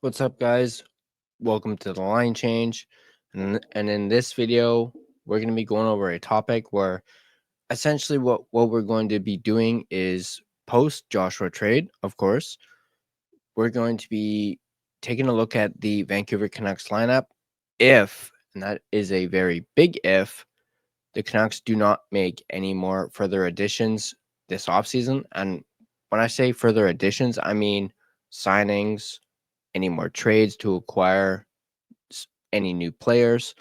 What's up, guys? Welcome to the line change. And in this video, we're going to be going over a topic where essentially what we're going to be doing is post Joshua trade, of course. We're going to be taking a look at the Vancouver Canucks lineup if, and that is a very big if, the Canucks do not make any more further additions this offseason. And when I say further additions, I mean signings, any more trades to acquire any new players.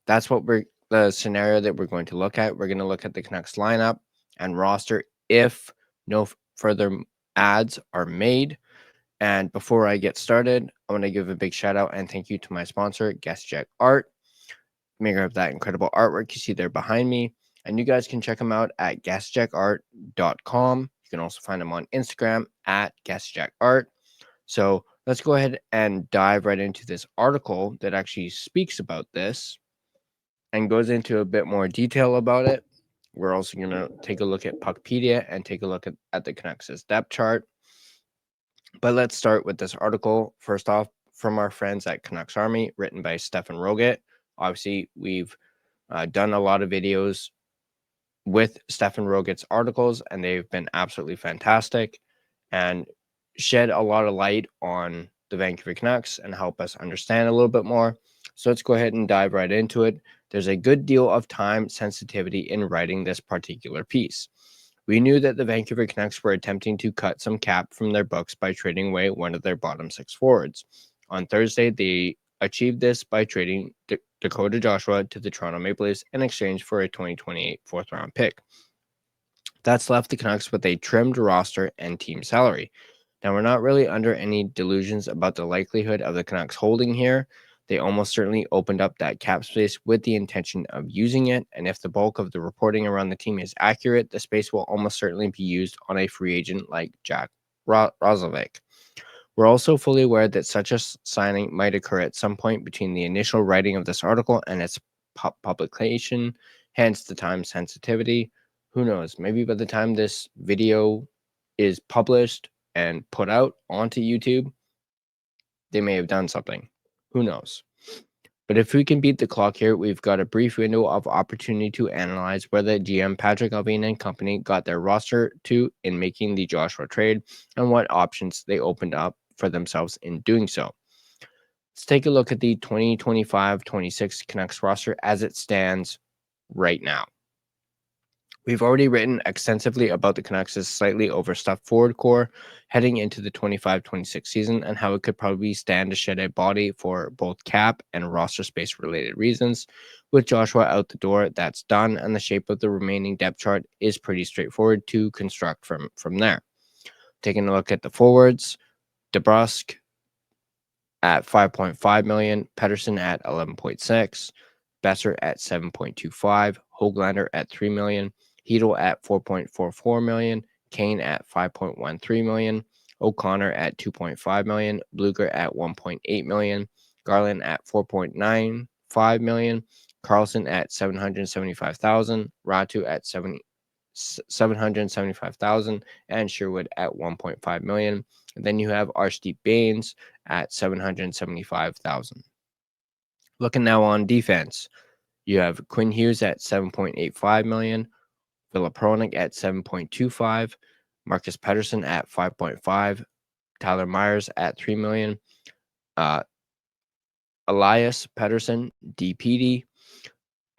That's what the scenario that we're going to look at. We're going to look at the Canucks lineup and roster if no further ads are made. And before I get started, I want to give a big shout out and thank you to my sponsor, Gassy Jack Art, maker of that incredible artwork you see there behind me. And you guys can check them out at gassjackart.com. You can also find them on Instagram at gassjackart. So let's go ahead and dive right into this article that actually speaks about this and goes into a bit more detail about it. We're also going to take a look at Puckpedia and take a look at the Canucks' depth chart. But let's start with this article. First off, from our friends at Canucks Army, written by Stefan Roget. Obviously, we've done a lot of videos with Stefan Roget's articles, and they've been absolutely fantastic and shed a lot of light on the Vancouver Canucks and help us understand a little bit more. So let's go ahead and dive right into it. There's a good deal of time sensitivity in writing this particular piece. We knew that the Vancouver Canucks were attempting to cut some cap from their books by trading away one of their bottom six forwards. On Thursday, they achieved this by trading Dakota Joshua to the Toronto Maple Leafs in exchange for a 2028 fourth round pick. That's left the Canucks with a trimmed roster and team salary. Now, we're not really under any delusions about the likelihood of the Canucks holding here. They almost certainly opened up that cap space with the intention of using it, and if the bulk of the reporting around the team is accurate, the space will almost certainly be used on a free agent like Jack Roslovic. We're also fully aware that such a signing might occur at some point between the initial writing of this article and its publication, hence the time sensitivity. Who knows? Maybe by the time this video is published and put out onto YouTube, they may have done something. Who knows? But if we can beat the clock here, we've got a brief window of opportunity to analyze where the GM Patrick Allvin and company got their roster to in making the Joshua trade and what options they opened up for themselves in doing so. Let's take a look at the 2025-26 Canucks roster as it stands right now. We've already written extensively about the Canucks' slightly overstuffed forward core heading into the 25-26 season and how it could probably stand to shed a body for both cap and roster space related reasons. With Joshua out the door, that's done, and the shape of the remaining depth chart is pretty straightforward to construct from there. Taking a look at the forwards, DeBrusk at 5.5 million, Pedersen at 11.6, Besser at 7.25, Höglander at 3 million, Hedl at 4.44 million, Kane at 5.13 million, O'Connor at 2.5 million, Bluger at 1.8 million, Garland at 4.95 million, Carlson at 775,000, Ratu at 775,000, and Sherwood at 1.5 million. And then you have Archdeep Baines at 775,000. Looking now on defense, you have Quinn Hughes at 7.85 million, Philip Hronik at 7.25, Marcus Pedersen at 5.5, Tyler Myers at 3 million, Elias Pedersen, DPD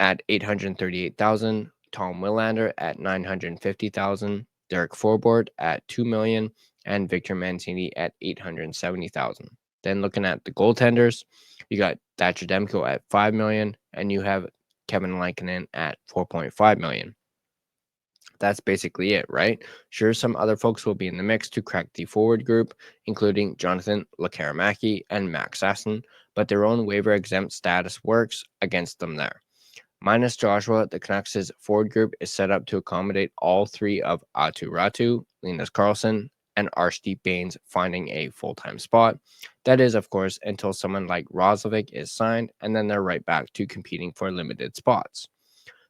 at 838,000, Tom Willander at 950,000, Derek Forbort at 2 million, and Victor Mancini at 870,000. Then looking at the goaltenders, you got Thatcher Demko at 5 million, and you have Kevin Lankinen at 4.5 million. That's basically it, right? Sure, some other folks will be in the mix to crack the forward group, including Jonathan Lekaramaki and Max Sasson, but their own waiver exempt status works against them there. Minus Joshua, the Canucks' forward group is set up to accommodate all three of Aatu Ratu, Linus Karlsson, and Archdeep Baines finding a full-time spot. That is, of course, until someone like Roslovic is signed, and then they're right back to competing for limited spots.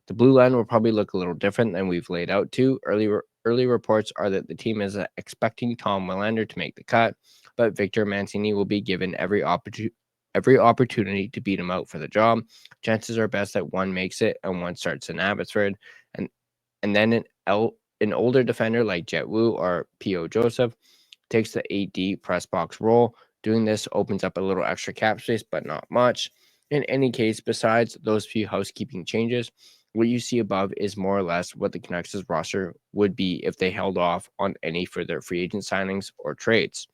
The blue line will probably look a little different than we've laid out too. Early reports are that the team is expecting Tom Willander to make the cut. but Victor Mancini will be given every opportunity to beat him out for the job. Chances are best that one makes it and one starts in Abbotsford, and then an older defender like Jet Wu or P.O. Joseph takes the 8D press box role. Doing this opens up a little extra cap space, but not much. In any case, besides those few housekeeping changes, what you see above is more or less what the Canucks' roster would be if they held off on any further free agent signings or trades.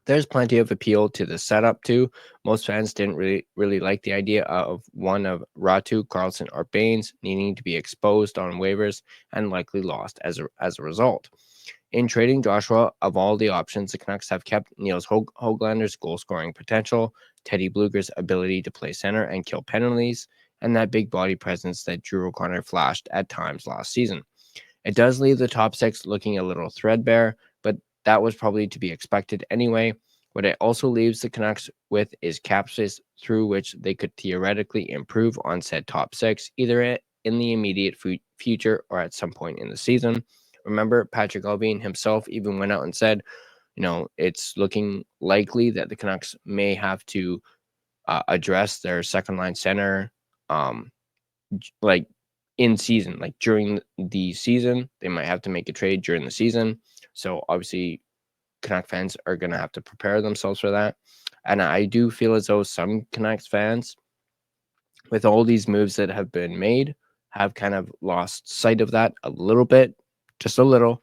There's plenty of appeal to the setup too. Most fans didn't really like the idea of one of Ratu, Carlson, or Baines needing to be exposed on waivers and likely lost as a result. In trading Joshua, of all the options, the Canucks have kept Niels Höglander's goal-scoring potential, Teddy Bluger's ability to play center and kill penalties, and that big body presence that Drew O'Connor flashed at times last season. It does leave the top six looking a little threadbare, but that was probably to be expected anyway. What it also leaves the Canucks with is cap space through which they could theoretically improve on said top six, either in the immediate future or at some point in the season. Remember, Patrick Allvin himself even went out and said, it's looking likely that the Canucks may have to address their second line center, like in season, like during the season. They might have to make a trade during the season. So obviously, Canuck fans are going to have to prepare themselves for that. And I do feel as though some Canucks fans, with all these moves that have been made, have kind of lost sight of that a little bit, just a little.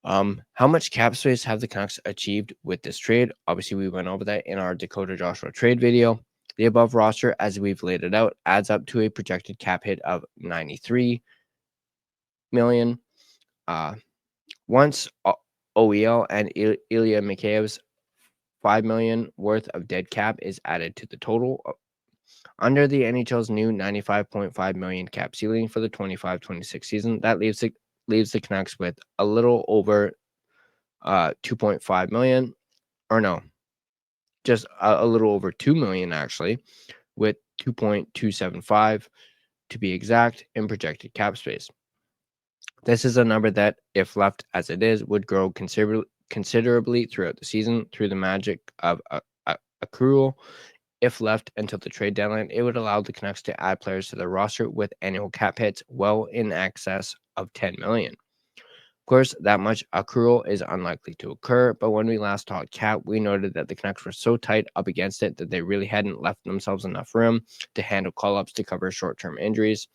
How much cap space have the Canucks achieved with this trade? Obviously, we went over that in our Dakota Joshua trade video. The above roster, as we've laid it out, adds up to a projected cap hit of $93 million. Once OEL and Ilya Mikheyev's $5 million worth of dead cap is added to the total, under the NHL's new $95.5 million cap ceiling for the 25-26 season, that leaves the Canucks with a little over $2.5 million, or no, just a little over $2 million actually, with 2.275 to be exact in projected cap space. This is a number that, if left as it is, would grow considerably throughout the season through the magic of accrual. If left until the trade deadline, it would allow the Canucks to add players to their roster with annual cap hits well in excess of $10 million. Of course, that much accrual is unlikely to occur, but when we last talked cap, we noted that the Canucks were so tight up against it that they really hadn't left themselves enough room to handle call-ups to cover short-term injuries.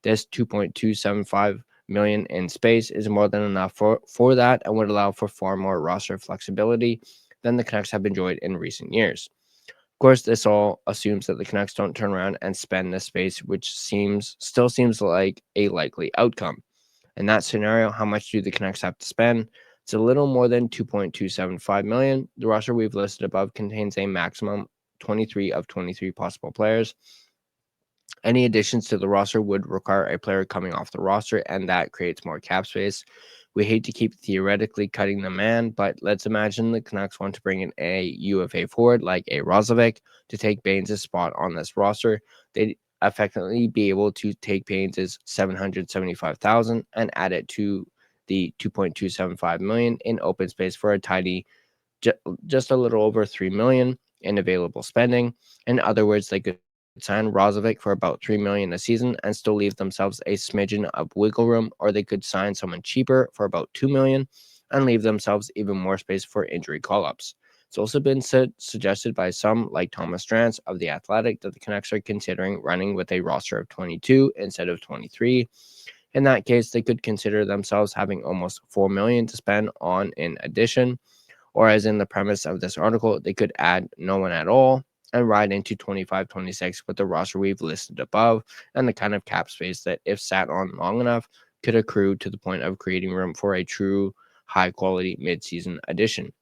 This $2.275 million in space is more than enough for that and would allow for far more roster flexibility than the Canucks have enjoyed in recent years. Of course, this all assumes that the Canucks don't turn around and spend this space, which still seems like a likely outcome. In that scenario, how much do the Canucks have to spend? It's a little more than $2.275 million. The roster we've listed above contains a maximum 23 of 23 possible players. Any additions to the roster would require a player coming off the roster, and that creates more cap space. We hate to keep theoretically cutting the man, but let's imagine the Canucks want to bring in a UFA forward like a Roslovic to take Baines' spot on this roster. They'd effectively be able to take Baines' $775,000 and add it to the $2.275 million in open space for a tidy just a little over $3 million in available spending. In other words, they could sign Roslovic for about $3 million a season and still leave themselves a smidgen of wiggle room, or they could sign someone cheaper for about $2 million and leave themselves even more space for injury call-ups. It's also been suggested by some, like Thomas Drance of The Athletic, that the Canucks are considering running with a roster of 22 instead of 23. In that case, they could consider themselves having almost $4 million to spend on in addition, or as in the premise of this article, they could add no one at all and ride into 25-26 with the roster we've listed above and the kind of cap space that, if sat on long enough, could accrue to the point of creating room for a true high-quality mid-season addition.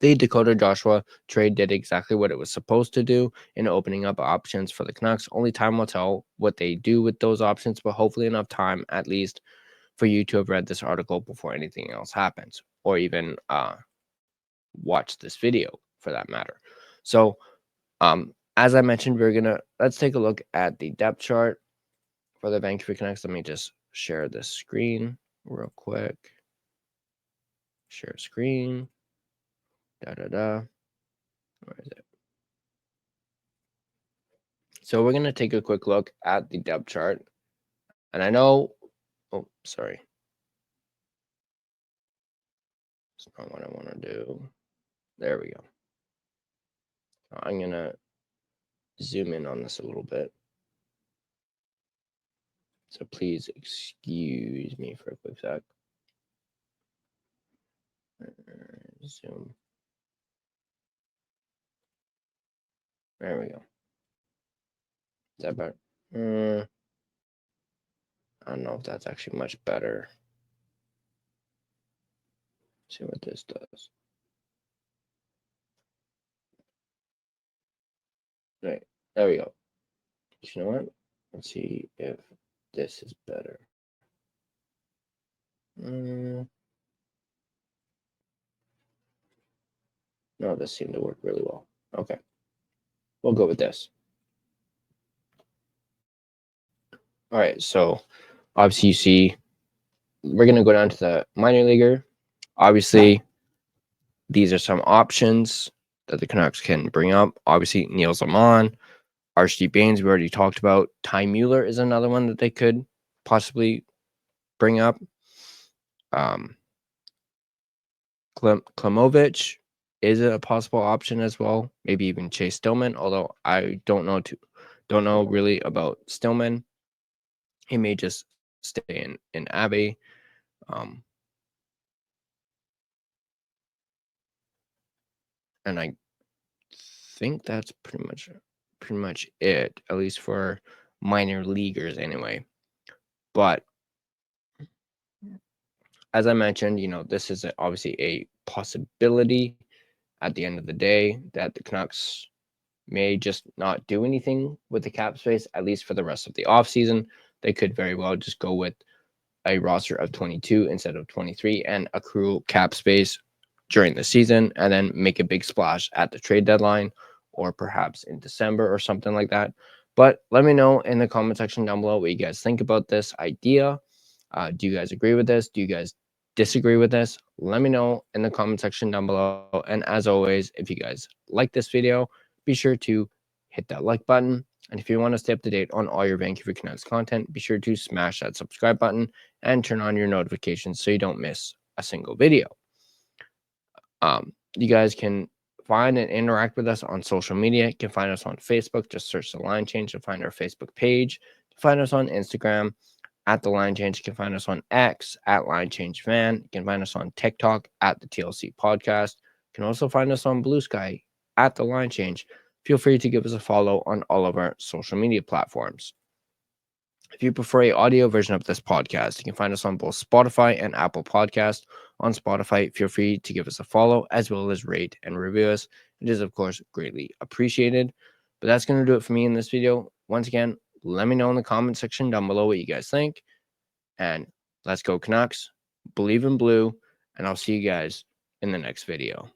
The Dakota Joshua trade did exactly what it was supposed to do in opening up options for the Canucks. Only time will tell what they do with those options, but hopefully enough time, at least, for you to have read this article before anything else happens, or even watch this video for that matter. So, as I mentioned, let's take a look at the depth chart for the Vancouver Canucks. Let me just share this screen real quick. Share screen. Where is it? So we're going to take a quick look at the depth chart. And I know, oh, sorry. That's not what I want to do. There we go. I'm going to zoom in on this a little bit. So please excuse me for a quick sec. Zoom. There we go. Is that better? I don't know if that's actually much better. Let's see what this does. Right, there we go. You know what? Let's see if this is better. No, this seemed to work really well. Okay, we'll go with this. All right, so obviously you see we're going to go down to the minor leaguer. Obviously, these are some options that the Canucks can bring up. Obviously, Neil Zaman, RC Baines, we already talked about. Ty Mueller is another one that they could possibly bring up. Klimovich is a possible option as well. Maybe even Chase Stillman, although I don't know really about Stillman. He may just stay in Abbey. And I think that's pretty much it, at least for minor leaguers anyway. But as I mentioned, this is obviously a possibility at the end of the day that the Canucks may just not do anything with the cap space, at least for the rest of the offseason. They could very well just go with a roster of 22 instead of 23 and accrue cap space during the season and then make a big splash at the trade deadline or perhaps in December or something like that. But let me know in the comment section down below what you guys think about this idea. Do you guys agree with this? Do you guys disagree with this? Let me know in the comment section down below. And as always, if you guys like this video, be sure to hit that like button. And if you want to stay up to date on all your Vancouver Canucks content, be sure to smash that subscribe button and turn on your notifications so you don't miss a single video. You guys can find and interact with us on social media. You can find us on Facebook. Just search The Line Change to find our Facebook page. Find us on Instagram at The Line Change. You can find us on X at Line Change Fan. You can find us on TikTok at the TLC Podcast. You can also find us on Blue Sky at The Line Change. Feel free to give us a follow on all of our social media platforms. If you prefer an audio version of this podcast, you can find us on both Spotify and Apple Podcast. On Spotify, feel free to give us a follow as well as rate and review us. It is, of course, greatly appreciated. But that's going to do it for me in this video. Once again, let me know in the comment section down below what you guys think. And let's go Canucks. Believe in blue. And I'll see you guys in the next video.